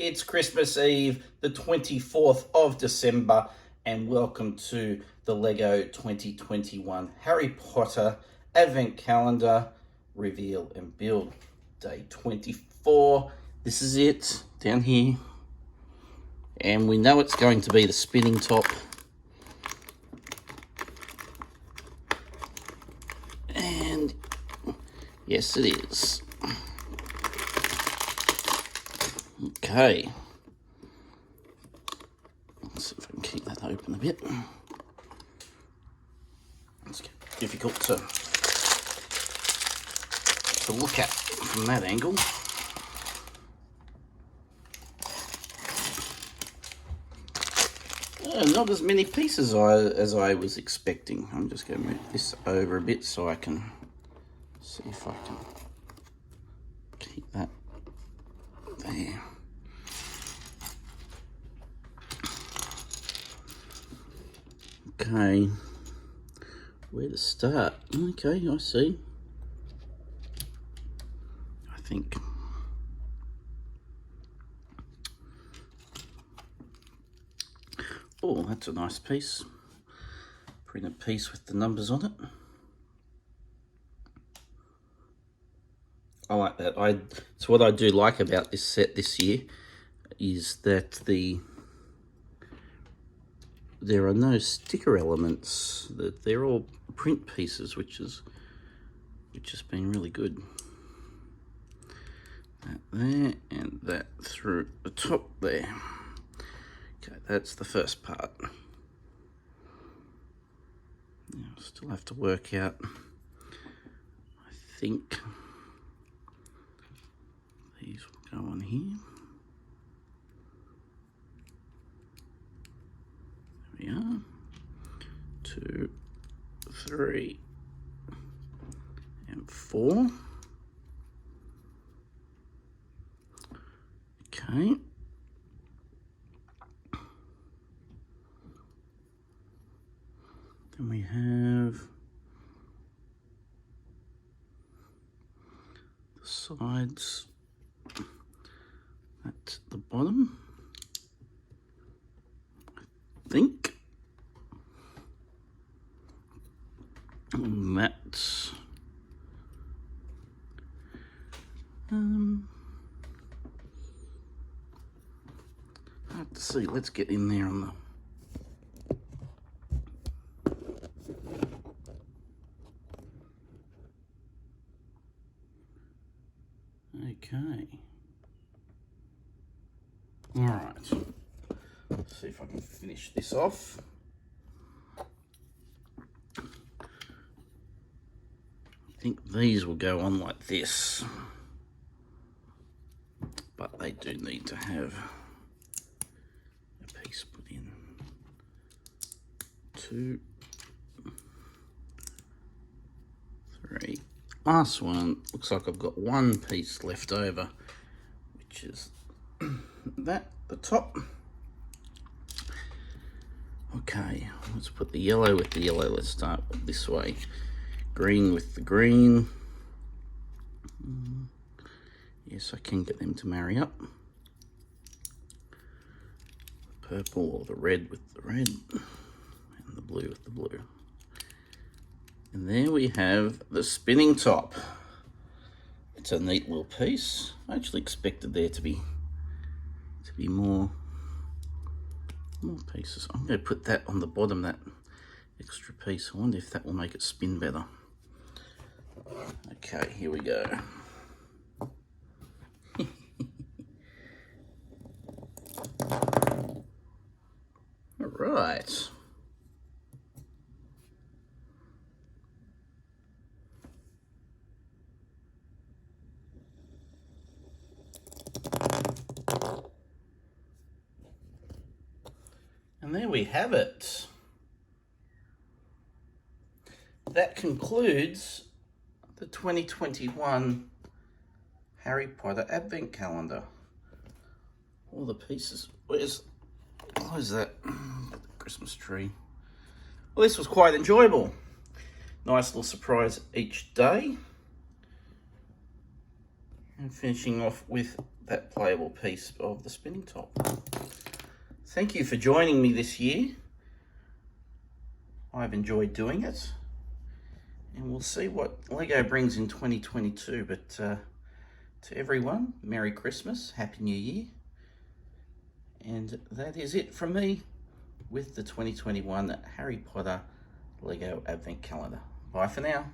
It's Christmas Eve, the 24th of December, and welcome to the LEGO 2021 Harry Potter Advent Calendar Reveal and Build. Day 24. This is it, down here. And we know it's going to be the spinning top. And yes, it is. Okay. Let's see if I can keep that open a bit. It's difficult to look at from that angle. Not as many pieces as I was expecting. I'm just going to move this over a bit so I can see if I can keep that there. Okay, where to start? Okay, I see. I think oh, that's a nice piece. Printed piece with the numbers on it. I like that. So what I do like about this set this year is that there are no sticker elements. That they're all print pieces, which has been really good. That there and that through the top there. Okay, that's the first part. Now, still have to work out, I think these will go on here. There we are. 2, 3, and 4. Okay. Then we have the sides at the bottom, I think. And that's I have to see. Let's get in there on the okay. All right. Let's see if I can finish this off. I think these will go on like this, but they do need to have a piece put in. 2, 3. Last one, looks like I've got one piece left over, which is that, the top. Okay, let's put the yellow with the yellow. Let's start this way. Green with the green. Yes, I can get them to marry up. The purple or the red with the red, and the blue with the blue. And there we have the spinning top. It's a neat little piece. I actually expected there to be more pieces. I'm going to put that on the bottom, that extra piece. I wonder if that will make it spin better. Okay, here we go. All right. And there we have it. That concludes the 2021 Harry Potter Advent Calendar. All the pieces. Where's that? The Christmas tree. Well, this was quite enjoyable. Nice little surprise each day. And finishing off with that playable piece of the spinning top. Thank you for joining me this year. I've enjoyed doing it, and we'll see what Lego brings in 2022. But to everyone, Merry Christmas, Happy New Year, and that is it from me with the 2021 Harry Potter Lego Advent Calendar. Bye for now.